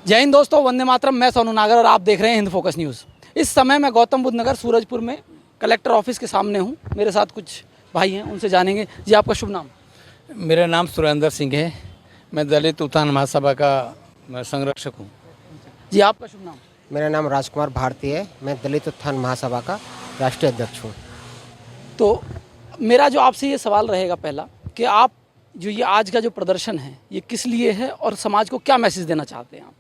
जय हिंद दोस्तों, वंदे मातरम। मैं सोनू नागर और आप देख रहे हैं हिंद फोकस न्यूज़। इस समय मैं गौतम बुद्ध नगर सूरजपुर में कलेक्टर ऑफिस के सामने हूं। मेरे साथ कुछ भाई हैं, उनसे जानेंगे। जी, आपका शुभ नाम? मेरा नाम सुरेंद्र सिंह है। मैं दलित उत्थान महासभा का संरक्षक हूँ। जी, आपका शुभ नाम? मेरा नाम राजकुमार भारती है। मैं दलित उत्थान महासभा का राष्ट्रीय अध्यक्ष हूँ। तो मेरा जो आपसे ये सवाल रहेगा पहला, कि आप जो ये आज का जो प्रदर्शन है ये किस लिए है और समाज को क्या मैसेज देना चाहते हैं आप?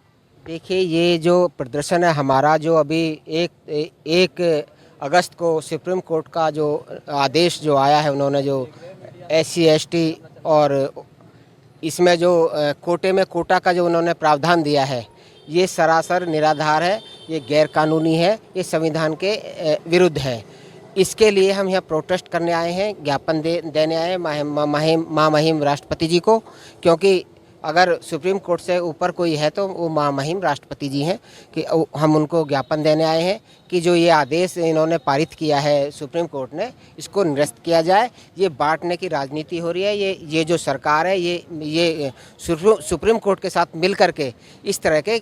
देखिए, ये जो प्रदर्शन है हमारा, जो अभी एक अगस्त को सुप्रीम कोर्ट का जो आदेश जो आया है, उन्होंने जो SC ST और इसमें जो कोटे में कोटा का जो उन्होंने प्रावधान दिया है, ये सरासर निराधार है, ये गैरकानूनी है, ये संविधान के विरुद्ध है। इसके लिए हम यहाँ प्रोटेस्ट करने आए हैं, ज्ञापन देने आए हैं मां महिम राष्ट्रपति जी को, क्योंकि अगर सुप्रीम कोर्ट से ऊपर कोई है तो वो मां महिम राष्ट्रपति जी हैं। कि हम उनको ज्ञापन देने आए हैं कि जो ये आदेश इन्होंने पारित किया है सुप्रीम कोर्ट ने, इसको निरस्त किया जाए। ये बांटने की राजनीति हो रही है। ये जो सरकार है ये सुप्रीम कोर्ट के साथ मिल करके इस तरह के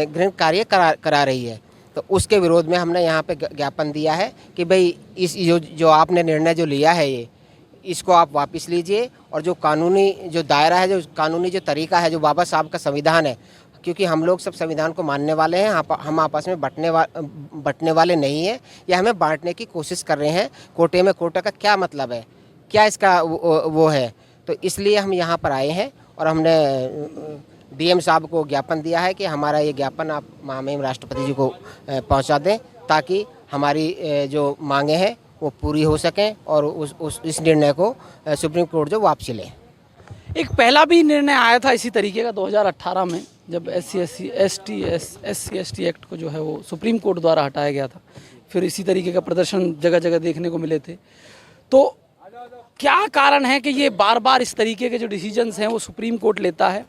घृणित कार्य करा रही है। तो उसके विरोध में हमने यहाँ पे ज्ञापन दिया है कि भाई इस जो आपने निर्णय जो लिया है, इसको आप वापस लीजिए, और जो कानूनी जो दायरा है, जो कानूनी जो तरीका है, जो बाबा साहब का संविधान है, क्योंकि हम लोग सब संविधान को मानने वाले हैं, हम आपस में बंटने वाले नहीं हैं, या हमें बांटने की कोशिश कर रहे हैं। कोटे में कोटा का क्या मतलब है, क्या इसका वो है? तो इसलिए हम यहाँ पर आए हैं और हमने DM साहब को ज्ञापन दिया है कि हमारा ये ज्ञापन आप महामहिम राष्ट्रपति जी को पहुँचा दें, ताकि हमारी जो मांगे हैं वो पूरी हो सकें और इस निर्णय को सुप्रीम कोर्ट जो वापसी ले। एक पहला भी निर्णय आया था इसी तरीके का 2018 में, जब SC ST एक्ट को जो है वो सुप्रीम कोर्ट द्वारा हटाया गया था। फिर इसी तरीके का प्रदर्शन जगह जगह देखने को मिले थे। तो क्या कारण है कि ये बार बार इस तरीके के जो डिसीजंस हैं वो सुप्रीम कोर्ट लेता है?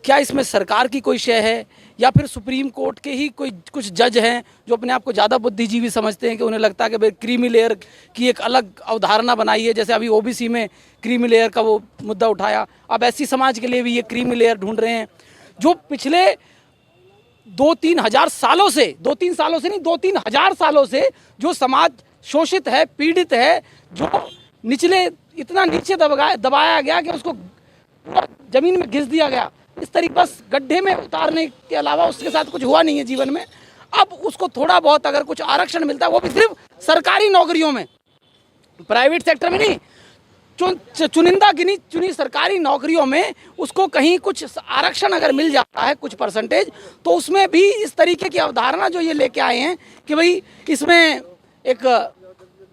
क्या इसमें सरकार की कोई शय है, या फिर सुप्रीम कोर्ट के ही कुछ जज हैं जो अपने आप को ज़्यादा बुद्धिजीवी समझते हैं, कि उन्हें लगता है कि भाई क्रीमी लेयर की एक अलग अवधारणा बनाई है। जैसे अभी OBC में क्रीमी लेयर का वो मुद्दा उठाया, अब SC समाज के लिए भी ये क्रीमी लेयर ढूंढ रहे हैं। जो पिछले 2-3 हज़ार सालों से, 2-3 सालों से नहीं, 2-3 हज़ार सालों से जो समाज शोषित है, पीड़ित है, जो निचले इतना नीचे दबाया गया कि उसको ज़मीन में घिस दिया गया, इस तरीके बस गड्ढे में उतारने के अलावा उसके साथ कुछ हुआ नहीं है जीवन में। अब उसको थोड़ा बहुत अगर कुछ आरक्षण मिलता है, वो भी सिर्फ सरकारी नौकरियों में, प्राइवेट सेक्टर में नहीं, चुनिंदा गिनी चुनी सरकारी नौकरियों में उसको कहीं कुछ आरक्षण अगर मिल जाता है, कुछ परसेंटेज, तो उसमें भी इस तरीके की अवधारणा जो ये लेके आए हैं कि भाई इसमें एक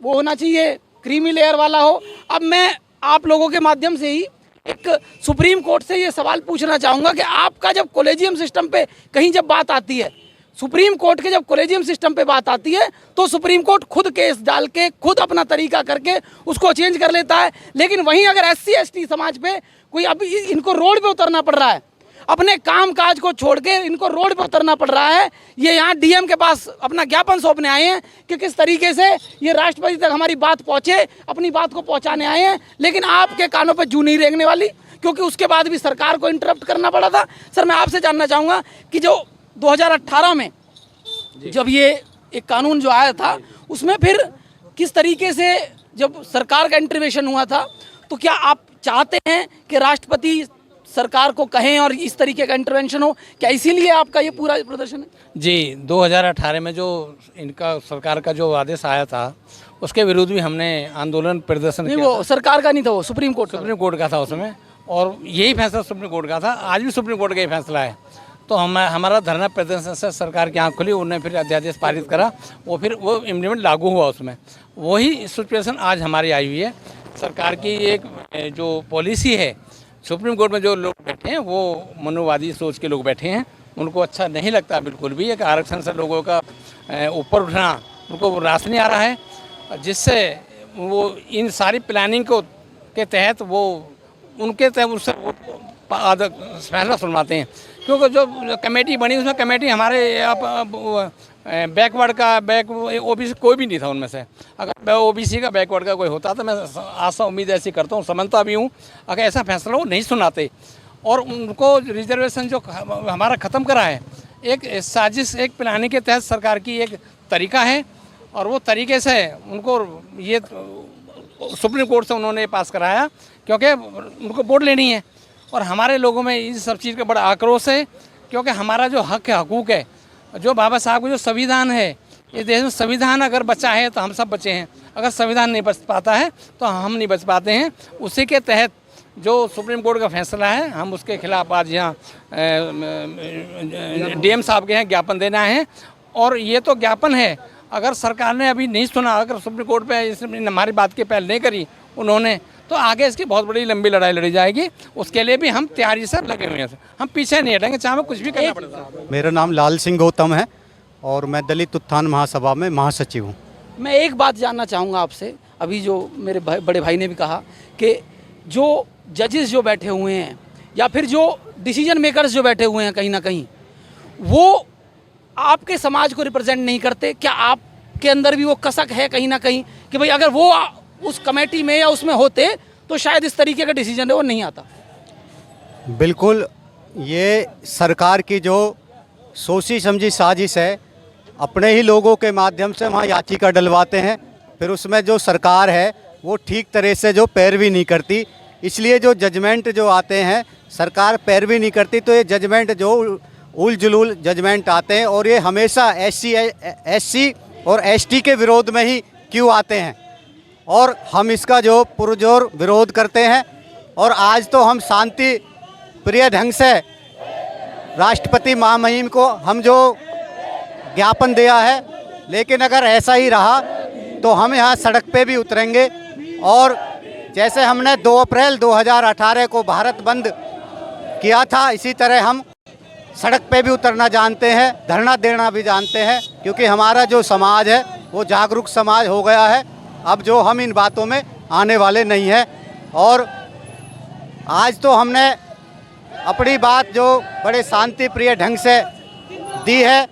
वो होना चाहिए, क्रीमी लेयर वाला हो। अब मैं आप लोगों के माध्यम से ही एक सुप्रीम कोर्ट से ये सवाल पूछना चाहूँगा कि आपका जब कॉलेजियम सिस्टम पे कहीं जब बात आती है, सुप्रीम कोर्ट के जब कॉलेजियम सिस्टम पे बात आती है, तो सुप्रीम कोर्ट खुद केस डाल के, खुद अपना तरीका करके उसको चेंज कर लेता है। लेकिन वहीं अगर SC ST समाज पे कोई, अभी इनको रोड पे उतरना पड़ रहा है, अपने काम काज को छोड़ के इनको रोड पे उतरना पड़ रहा है। ये यहाँ DM के पास अपना ज्ञापन सौंपने आए हैं कि किस तरीके से ये राष्ट्रपति तक हमारी बात पहुँचे, अपनी बात को पहुँचाने आए हैं। लेकिन आपके कानों पे जू नहीं रेंगने वाली, क्योंकि उसके बाद भी सरकार को इंटरप्ट करना पड़ा था। सर, मैं आपसे जानना चाहूँगा कि जो 2018 में जब ये एक कानून जो आया था, उसमें फिर किस तरीके से जब सरकार का इंटरवेंशन हुआ था, तो क्या आप चाहते हैं कि राष्ट्रपति सरकार को कहें और इस तरीके का इंटरवेंशन हो? क्या इसीलिए आपका ये पूरा प्रदर्शन है? जी, 2018 में जो इनका सरकार का जो आदेश आया था, उसके विरुद्ध भी हमने आंदोलन प्रदर्शन नहीं, किया वो सरकार का नहीं था, वो सुप्रीम कोर्ट का था उसमें, और यही फैसला सुप्रीम कोर्ट का था। आज भी सुप्रीम कोर्ट का ही फैसला है। तो हमारा धरना प्रदर्शन से सरकार की आँख खुली, उन्होंने फिर अध्यादेश पारित करा, वो इम्प्लीमेंट लागू हुआ उसमें। वही सिचुएशन आज हमारी आई हुई है। सरकार की एक जो पॉलिसी है, सुप्रीम कोर्ट में जो लोग बैठे हैं वो मनोवादी सोच के लोग बैठे हैं, उनको अच्छा नहीं लगता बिल्कुल भी कि आरक्षण से लोगों का ऊपर उठना, उनको रास नहीं आ रहा है, जिससे वो इन सारी प्लानिंग के तहत वो उनके तहत उससे फैसला सुनवाते हैं। क्योंकि जो कमेटी बनी, उसमें कमेटी हमारे बैकवर्ड का OBC कोई भी नहीं था उनमें से। अगर OBC का बैकवर्ड का कोई होता तो मैं आशा उम्मीद ऐसी करता हूँ, समझता भी हूँ, अगर ऐसा फैसला वो नहीं सुनाते। और उनको रिजर्वेशन जो हमारा ख़त्म करा है, एक साजिश, एक प्लानिंग के तहत सरकार की एक तरीका है, और वो तरीके से उनको ये सुप्रीम कोर्ट से उन्होंने पास कराया, क्योंकि उनको वोट लेनी है। और हमारे लोगों में इस सब चीज़ का बड़ा आक्रोश है, क्योंकि हमारा जो हक है, हकूक़ है, जो बाबा साहब का जो संविधान है, इस देश में संविधान अगर बचा है तो हम सब बचे हैं, अगर संविधान नहीं बच पाता है तो हम नहीं बच पाते हैं। उसी के तहत जो सुप्रीम कोर्ट का फैसला है, हम उसके खिलाफ आज यहाँ डीएम साहब के यहाँ ज्ञापन देना है। और ये तो ज्ञापन है, अगर सरकार ने अभी नहीं सुना, अगर सुप्रीम कोर्ट पे इसने हमारी बात की पहल नहीं करी उन्होंने, तो आगे इसकी बहुत बड़ी लंबी लड़ाई लड़ी जाएगी। उसके लिए भी हम तैयारी से लगे हुए हैं, हम पीछे नहीं हटेंगे, चाहे हमें कुछ भी करना पड़ेगा। मेरा नाम लाल सिंह गौतम है और मैं दलित उत्थान महासभा में महासचिव हूँ। मैं एक बात जानना चाहूँगा आपसे, अभी जो मेरे बड़े भाई ने भी कहा कि जो जजेस जो बैठे हुए हैं या फिर जो डिसीजन मेकर्स जो बैठे हुए हैं कहीं ना कहीं, वो आपके समाज को रिप्रेजेंट नहीं करते। क्या आपके अंदर भी वो कसक है कहीं ना कहीं कि भाई अगर वो उस कमेटी में या उसमें होते तो शायद इस तरीके का डिसीजन है वो नहीं आता? बिल्कुल, ये सरकार की जो सोची समझी साजिश है, अपने ही लोगों के माध्यम से वहाँ याचिका डलवाते हैं, फिर उसमें जो सरकार है वो ठीक तरह से जो पैरवी नहीं करती, इसलिए जो जजमेंट जो आते हैं सरकार पैरवी नहीं करती, तो ये जजमेंट जो उल जुलूल जजमेंट आते हैं, और ये हमेशा एससी और एसटी के विरोध में ही क्यों आते हैं, और हम इसका जो पुरजोर विरोध करते हैं। और आज तो हम शांति प्रिय ढंग से राष्ट्रपति महामहिम को हम जो ज्ञापन दिया है, लेकिन अगर ऐसा ही रहा तो हम यहाँ सड़क पे भी उतरेंगे। और जैसे हमने 2 अप्रैल 2018 को भारत बंद किया था, इसी तरह हम सड़क पे भी उतरना जानते हैं, धरना देना भी जानते हैं, क्योंकि हमारा जो समाज है वो जागरूक समाज हो गया है। अब जो हम इन बातों में आने वाले नहीं हैं। और आज तो हमने अपनी बात जो बड़े शांति प्रिय ढंग से दी है।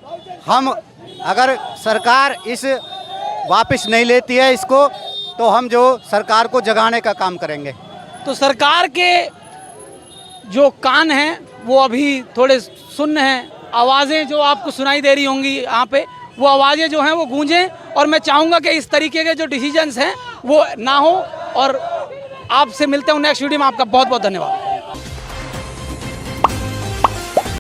हम अगर सरकार इस वापस नहीं लेती है इसको, तो हम जो सरकार को जगाने का काम करेंगे। तो सरकार के जो कान हैं वो अभी थोड़े सुन्न हैं, आवाज़ें जो आपको सुनाई दे रही होंगी यहाँ पे, वो आवाज़ें जो हैं वो गूंजें। और मैं चाहूँगा कि इस तरीके के जो डिसीजंस हैं वो ना हो। और आपसे मिलते हैं नेक्स्ट वीडियो में। आपका बहुत बहुत धन्यवाद।